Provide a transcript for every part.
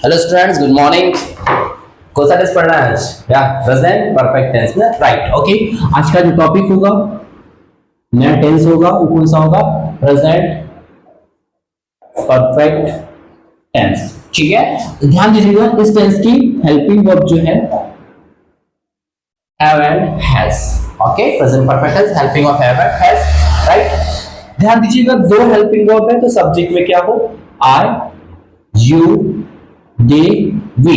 Hello students, good morning. कौन सा tense पढ़ना है आज? या प्रेजेंट परफेक्ट टेंस ना, राइट। ओके, आज का जो टॉपिक होगा, नया टेंस होगा, वो कौन सा होगा? Present perfect tense. ठीक है, तो ध्यान दीजिएगा, इस टेंस की हेल्पिंग वर्ब जो है have and has. Okay, present perfect tense helping of have and has, right. ध्यान दीजिएगा, दो हेल्पिंग वर्ब है तो सब्जेक्ट में क्या हो? आई, you, they, we.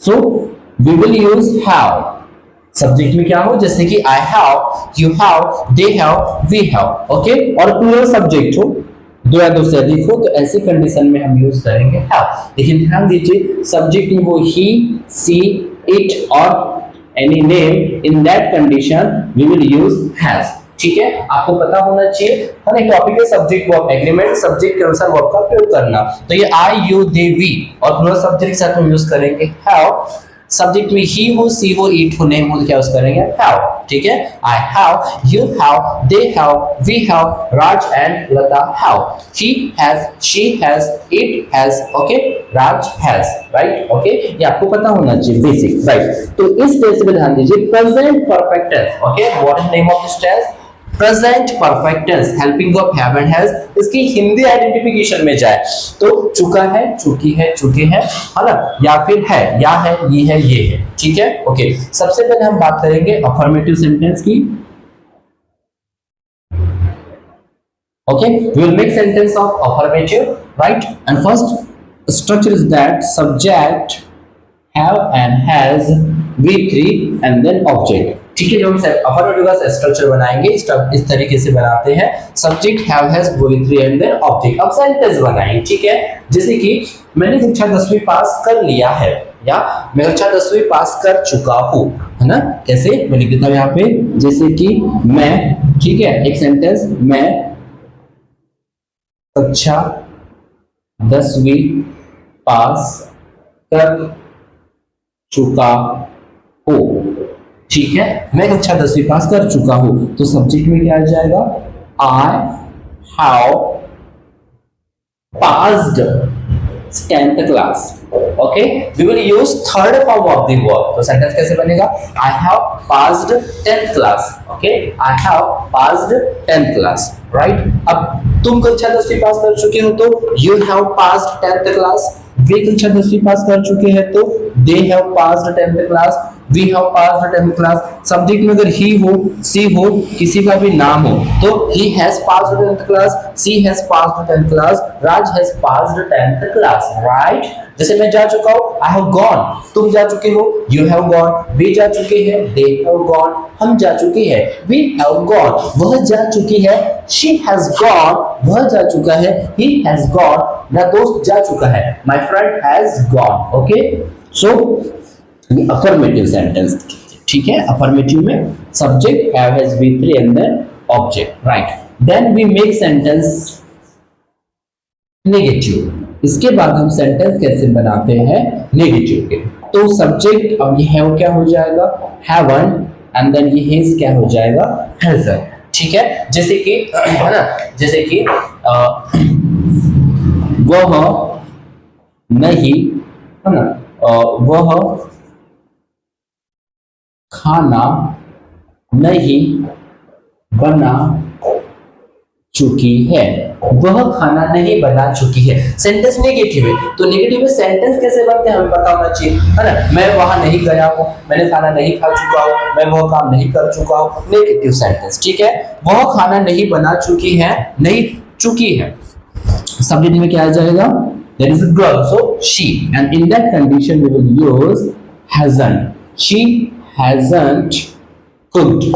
So we will use have. Subject में क्या हो? जैसे कि I have, you have, they have, we have. Okay, और प्लूरल सब्जेक्ट हो, दो या दो से अधिक हो, तो ऐसी कंडीशन में हम यूज करेंगे have। लेकिन ध्यान दीजिए, सब्जेक्ट में हो he, she, it और any name, in that condition we will use has। ठीक है, आपको पता होना चाहिए हर एक टॉपिक के सब्जेक्ट वर्ब एग्रीमेंट, सब्जेक्ट के अनुसार वर्ब का प्रयोग करना। तो ये आई, यू, दे, वी और प्लूरल सब्जेक्ट के साथ हम यूज करेंगे हैव। सब्जेक्ट में ही हो, सी हो, इट हो, नेम हो, क्या यूज करेंगे? हैव। ठीक है, I have, you have, they have, we have, Raj and Lata have, he has, she has, it has, okay, Raj has, right. Okay, ये आपको पता होना चाहिए बेसिक, राइट। तो इस टेंस पे ध्यान दीजिए, present perfect tense. Okay, what is name of this tense? Present perfect tense helping of have and has. इसकी हिंदी आइडेंटिफिकेशन में जाए तो चुका है, चुकी है, चुके हैं, है ना, या फिर है, या है, ये है, ये है। ठीक है, ओके। सबसे पहले हम बात करेंगे अफर्मेटिव सेंटेंस की। Okay, we will make sentence of affirmative, right. And first structure is that subject, have and has, V3 and then object। ठीक है, जो हम अफर्मेटिव का स्ट्रक्चर बनाएंगे इस तरीके से बनाते हैं, subject, have, has, V3 and then object. अब सेंटेंस बनाएंगे, ठीक है। जैसे कि मैंने कक्षा 10वीं पास कर लिया है, या मैं कक्षा 10वीं पास कर चुका हूं, है ना। कैसे मैं लिख देता हूं यहाँ पे, जैसे कि मैं, ठीक है, एक सेंटेंस, मैं कक्षा 10वीं पास कर चुका हूं। ठीक है, मैं कक्षा 10वीं पास कर चुका हूं, तो सब्जेक्ट में क्या आ जाएगा? I have passed 10th class. Okay, we will use third form of the verb. तो सेंटेंस कैसे बनेगा? I have passed 10th class. Okay, I have passed 10th class, right. अब तुम कक्षा 10वीं पास कर चुके हो तो you have passed 10th class. वे कक्षा 10वीं पास कर चुके हैं तो they have passed 10th class, we have passed 10th class. Subject में अगर ही हो, सी हो, किसी का भी नाम हो तो he has passed 10th class, she has passed 10th class, Raj has passed 10th class, right. जैसे मैं जा चुका हूं, आई हैव गॉन, तुम जा चुके हो, यू हैव गॉन, वे जा चुके हैं, दे हैव गॉन, हम जा चुके हैं, वी हैव गॉन, वह जा चुकी है, शी हैज गॉन, वह जा चुका है, ही हैज गॉन, मेरा दोस्त जा चुका है, my friend has gone. Okay, so affirmative sentence, ठीक है। अफर्मेटिव में subject, have, has, V3 and then object, right. Then we make sentence negative. इसके बाद हम सेंटेंस कैसे बनाते हैं नेगेटिव के? तो सब्जेक्ट, अब ये हैव क्या हो जाएगा? हैवन, एंड देन ये हैज क्या हो जाएगा? हैजन। ठीक है, जैसे कि, है ना, जैसे कि वह नहीं, है ना, वह खाना नहीं बना चुकी है, वह खाना नहीं बना चुकी है। सेंटेंस नेगेटिव है, तो नेगेटिव में सेंटेंस कैसे बनते हैं हमें पता होना चाहिए, है ना। मैं वहां नहीं गया हूं, मैंने खाना नहीं खा चुका हूं, मैं वह काम नहीं कर चुका हूं, नेगेटिव सेंटेंस। ठीक है, वह खाना नहीं बना चुकी है, नहीं चुकी है, सब्जेक्ट में क्या आ जाएगा? There is a girl, so she, and in that condition we will use hasn't। She hasn't cooked।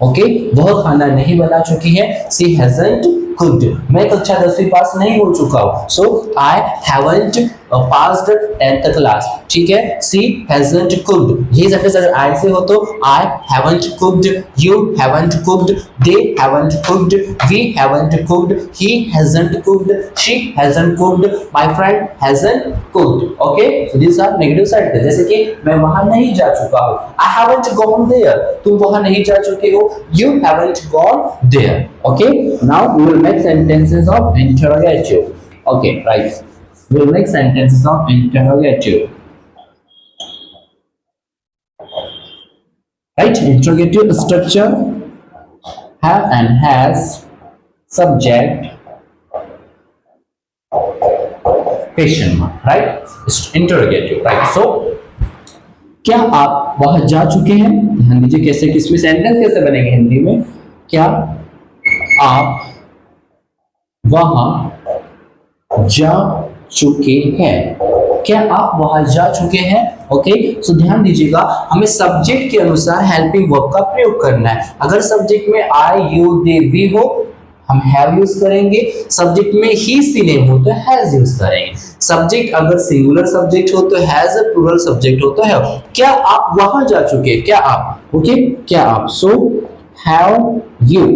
Okay, वह खाना नहीं बना चुकी है, she hasn't cooked। मैं कक्षा 10वीं पास नहीं हो चुका हूँ, so I haven't passed 10th class. ठीक है, she hasn't cooked। ये सेंटेंस अगर I से हो तो I haven't cooked, you haven't cooked, they haven't cooked, we haven't cooked, he hasn't cooked, she hasn't cooked, my friend hasn't cooked। Okay, so these are negative sentences। जैसे कि मैं वहां नहीं जा चुका हूँ, I haven't gone there, तुम वहां नहीं जा चुके हो, you haven't gone there। Okay, now we will make sentences of interrogative। Okay, right। will make sentences of interrogative. Right? Interrogative structure have and has subject question mark. Right? Interrogative. Right? So क्या आप वहां जा चुके हैं? ध्यान दीजिए कैसे किसमें सेंटेंस कैसे बनेंगे हिंदी में। क्या आप वहां जा चुके हैं? क्या आप वहां जा चुके हैं? ओके, सो ध्यान दीजिएगा हमें सब्जेक्ट के अनुसार हेल्पिंग वर्ब का प्रयोग करना है। अगर सब्जेक्ट में आई यू दे वी हो हम हैव यूज करेंगे, सब्जेक्ट में ही सी नेम हो तो हैज यूज करेंगे, सब्जेक्ट अगर सिंगुलर सब्जेक्ट हो तो हैज, प्लूरल सब्जेक्ट हो तो हैव। क्या आप वहां जा चुके हैं? क्या आप, ओके, क्या आप। So have you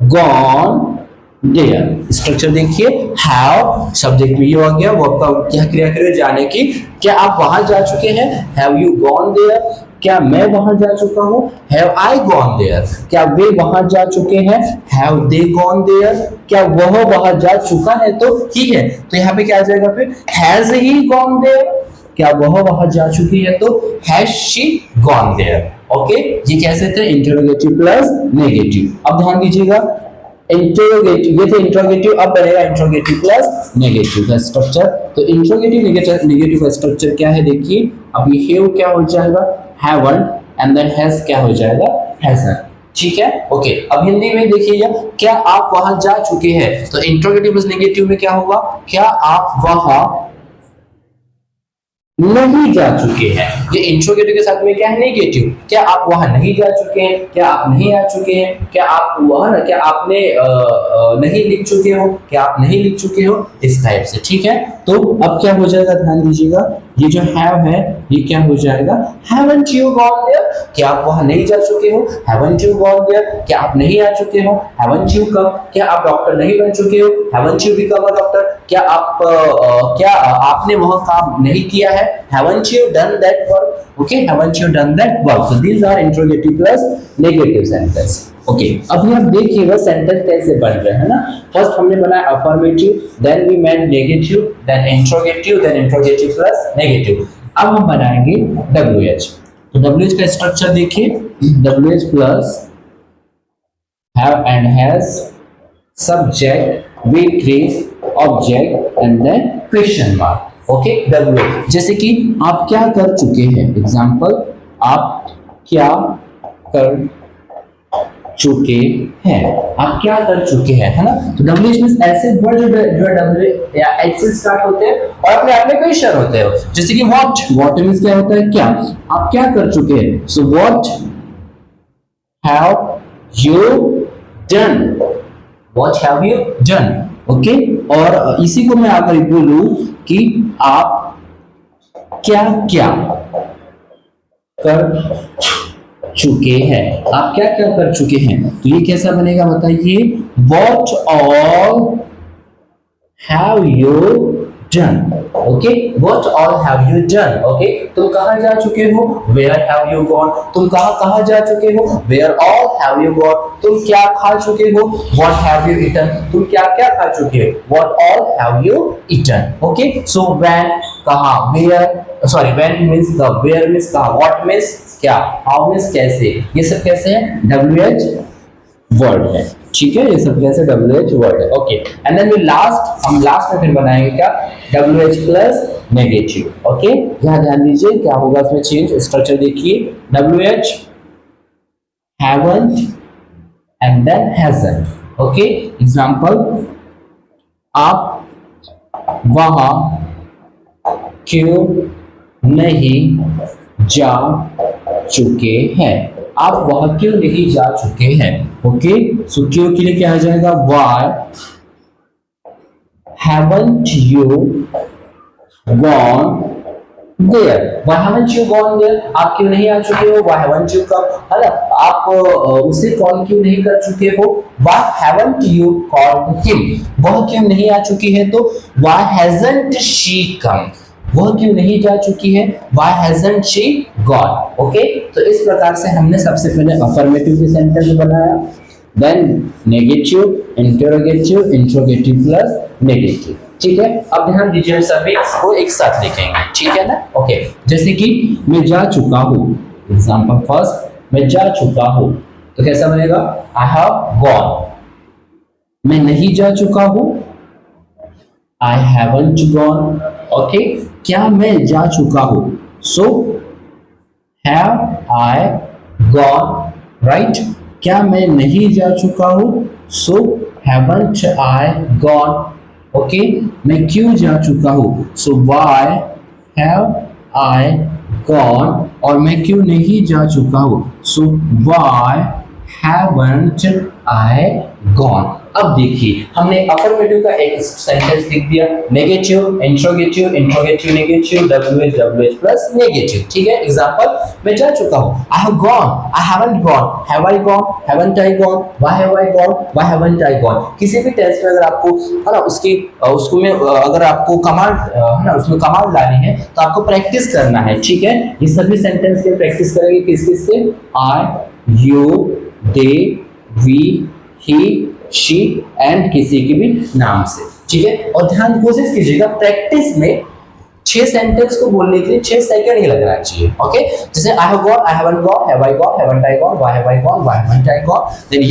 gone there. Structure देखिए, हैव सब्जेक्ट में ये हो गया, वर्ब का क्या क्रिया करें जाने की। क्या आप वहां जा चुके हैं? Have you gone there. क्या मैं वहां जा चुका हूं? Have I gone there. क्या वे वहां जा चुके हैं? Have they gone there. क्या वह वहां जा चुका है? तो ही है, तो यहाँ पे क्या आ जाएगा फिर? Has he gone there. क्या वह वहां जा चुकी है? तो has she gone there. Okay, ये कैसे थे? Interrogative plus negative. अब ध्यान दीजिएगा इंटरोगेटिव, ये थे इंटरोगेटिव, अब बनेगा इंटरोगेटिव प्लस नेगेटिव का स्ट्रक्चर। तो इंटरोगेटिव नेगेटिव का स्ट्रक्चर क्या है देखिए। अब ये हैव क्या हो जाएगा? हैवंट एंड देन हैज क्या हो जाएगा? हैजंट। ठीक है, ओके। अब हिंदी में देखिएगा, क्या आप वहां जा चुके हैं? तो इंटरोगेटिव प्लस नेगेटिव में क्या होगा? क्या आप वहां नहीं जा चुके हैं। ये इंट्रोगेटिव के साथ में क्या है? नेगेटिव। क्या आप वहां नहीं जा चुके हैं? क्या आप नहीं आ चुके हैं? क्या आप वहां, क्या आपने नहीं लिख चुके हो? क्या आप नहीं लिख चुके हो? इस टाइप से। ठीक है, तो अब क्या हो जाएगा? ध्यान दीजिएगा, ये जो हैव है ये क्या हो जाएगा? Haven't you gone there. क्या आप वहां नहीं जा चुके हो? Haven't you gone there. क्या आप नहीं आ चुके हो? Haven't you come. क्या आप डॉक्टर नहीं बन चुके हो? Haven't you become a doctor. क्या आप क्या आपने वह काम नहीं किया है? Haven't you done that work? Okay, haven't you done that work? So these are interrogative plus negative sentence. Okay, अब आप देखिएगा सेंटेंस कैसे बन रहे हैं ना। फर्स्ट हमने बनाया affirmative, then we made negative, then interrogative plus negative. अब हम बनाएंगे WH। तो WH का स्ट्रक्चर देखिए, WH plus have and has subject with trace object and then question mark। Okay, WH। जैसे कि आप क्या कर चुके हैं, एग्जाम्पल आप क्या कर चुके हैं, आप क्या कर चुके हैं, है ना। तो WH मींस ऐसे वर्ड जो W या H से स्टार्ट होते हैं और अपने आप में क्वेश्चन होते हैं। जैसे कि व्हाट मींस क्या होता है? क्या आप क्या कर चुके हैं। So what have you done, what have you done. Okay, और इसी को मैं अगर बोलूं कि आप क्या क्या कर चुके हैं, आप क्या क्या कर चुके हैं, तो ये कैसा बनेगा बताइए? What all have you done? Okay, what all have you done? Okay, तुम कहां जा चुके हो? Where have you gone? तुम कहां जा चुके हो? Where all have you gone? तुम क्या खा चुके हो? What have you eaten? तुम क्या क्या खा चुके हो? What all have you eaten? Okay, so when कहां, where, sorry when means the, where means कहां, what means क्या, how means कैसे, ये सब कैसे है? WH वर्ड है। ठीक है, ये सब कैसे WH वर्ड है। ओके, एंड देन हम लास्ट में फिर बनाएंगे क्या? WH plus negative. ओके, यहां ध्यान दीजिए क्या होगा इसमें चेंज। स्ट्रक्चर देखिए, WH haven't and then hasn't। Okay, example आप वहां क्यों नहीं जा चुके हैं, आप वहां क्यों नहीं जा चुके हैं। ओके, सो क्यों के लिए क्या आ जाएगा? Why haven't you gone there? Why haven't you gone there? आप क्यों नहीं आ चुके हो? Why haven't you come? है ना, आप उसे कॉल क्यों नहीं कर चुके हो? Why haven't you called him? वह क्यों नहीं आ चुकी है? तो Why hasn't she come? वह क्यों नहीं जा चुकी है? Why hasn't she gone? Okay, तो इस प्रकार से हमने सबसे पहले अफर्मेटिव के सेंटेंस बनाया, then negative, interrogative, interrogative plus negative. ठीक है, अब ध्यान दीजिए सभी इसको एक साथ लिखेंगे, ठीक है ना। ओके, जैसे कि मैं जा चुका हूँ, एग्जांपल फर्स्ट, मैं जा चुका हूँ, तो कैसा बनेगा, आई हैव गॉन। मैं नहीं जा चुका हूँ, आई हैवंट गॉन। ओके, क्या मैं जा चुका हूँ, so have I gone, right. क्या मैं नहीं जा चुका हूँ, सो हैवंट आई गॉन। ओके, मैं क्यों जा चुका हूँ, so why have I gone. और मैं क्यों नहीं जा चुका हूँ, so why haven't I gone. अब देखिए हमने अफर्मेटिव का एक सेंटेंस लिख दिया, negative, interrogative, interrogative negative, WH WH plus negative, ठीक है। एग्जांपल, मैं जा चुका हूं, आई have gone, I haven't gone, have I gone, haven't I gone, why have I gone, why haven't I gone. किसी भी टेंस में अगर आपको है ना उसकी उसको में अगर आपको कमांड है ना उसमें कमांड लानी है तो आपको प्रैक्टिस करना है, ठीक है। ये सभी सेंटेंस के प्रैक्टिस करेंगे किस किस से, I, you, they, we, he, she and किसी के भी नाम से, ठीक है। और ध्यान कोशिश कीजिएगा प्रैक्टिस में 6 सेंटेंस को बोलने के लिए 6 सेकंड ही लगना चाहिए, ओके। जैसे I have gone, I haven't gone, have I gone, haven't I gone, why have I gone, why haven't I gone. Then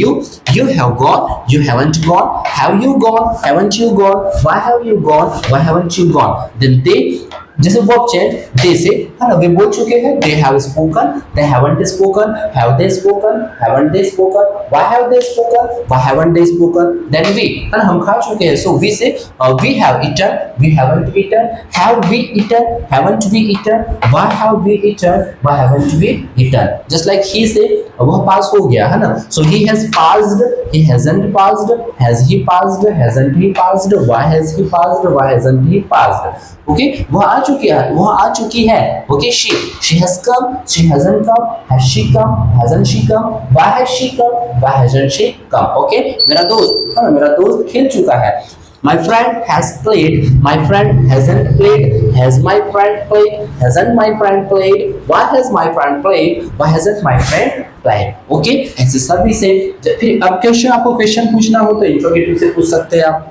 you have gone, you haven't gone, have you gone, haven't you gone, why have you gone, why haven't you gone। then they, जैसे verb change, they say है ना वे बोल चुके हैं, they have spoken, they haven't spoken, have they spoken, haven't they spoken, why have they spoken, why haven't they spoken. Then we, है ना हम खा चुके हैं, so we say we have eaten, we haven't eaten, have we eaten, haven't we eaten, why have we eaten, why haven't we eaten. Just like he say वह पास हो गया है ना, so he has passed, he hasn't passed, has he passed, hasn't he passed, why has he passed, why hasn't he passed। Okay, वह आ चुकी है, वह आ चुकी है। Okay, she has come, she hasn't come, has she come, hasn't she come, why has she come, why hasn't she come। Okay, मेरा दोस्त खेल चुका है। My friend has played, my friend hasn't played, has my friend played, hasn't my friend played, why has my friend played, why hasn't my friend played। Okay, ऐसे सभी से फिर अब क्वेश्चन, आपको क्वेश्चन पूछना हो तो इंट्रोगेटिव से पूछ सकते हैं आप,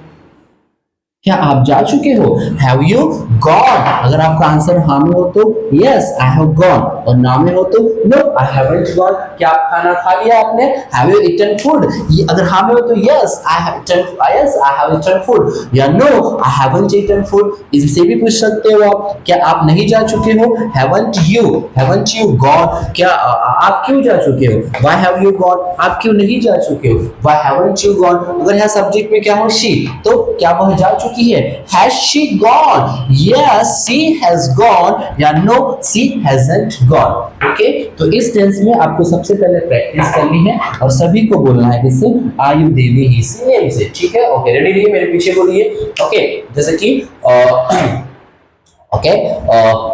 क्या आप जा चुके हो, हैव यू गॉन। अगर आपका आंसर हाँ में हो तो यस आई हैव गॉन, और ना में हो तो नो आई हैवंट गॉन। क्या आप खाना खा लिया आपने, हैव यू ईटन फूड। अगर हाँ में हो तो yes I have eaten food, या no I haven't eaten food. इससे भी पूछ सकते हो आप, क्या आप नहीं जा चुके हो, हैवंट यू गॉन। क्या आप क्यों जा चुके हो, व्हाई हैव यू गॉन। आप क्यों नहीं जा चुके हो, व्हाई हैवंट यू गॉन। अगर यहाँ सब्जेक्ट में क्या हो शी, तो क्या वह जा चुकी है, has she gone, yes she has gone, या no she hasn't gone। Okay, तो इस टेंस में आपको सबसे पहले प्रैक्टिस करनी है और सभी को बोलना है किससे, are you, they, we, he, she, name say, ठीक है। ओके, रेडी रहिए, मेरे पीछे बोलिए। ओके, जैसे कि ओके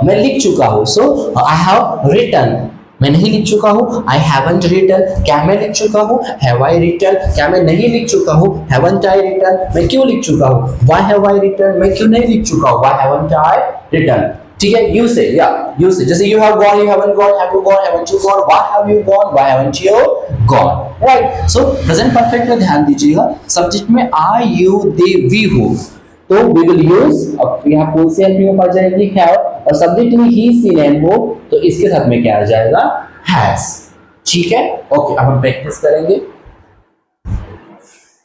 मैं लिख चुका हूँ, सो आई हैव रिटन। मैं नहीं लिख चुका हूँ, आई हैवंट रिटन। क्या मैं लिख चुका हूँ, हैव आई रिटन। क्या मैं नहीं लिख चुका हूँ, हैवंट आई रिटन। मैं क्यों लिख चुका हूँ, व्हाई हैव आई रिटन। मैं क्यों नहीं लिख चुका हूँ, व्हाई हैवंट आई रिटन। ठीक है, यू से, या यू से, जैसे you have gone, you haven't gone, have you gone, haven't you gone, why have you gone, why haven't you gone, right. So present perfect में ध्यान दीजिएगा, सब्जेक्ट में आई, यू, दे, वी हो तो वी विल यूज, अब यहाँ कौन सी NP में पड़ जाएगी, हैव, और सब्जेक्ट में ही, सी, नेम हो तो इसके साथ में क्या आ जाएगा, हैज। ठीक है, ओके, अब हम प्रैक्टिस करेंगे।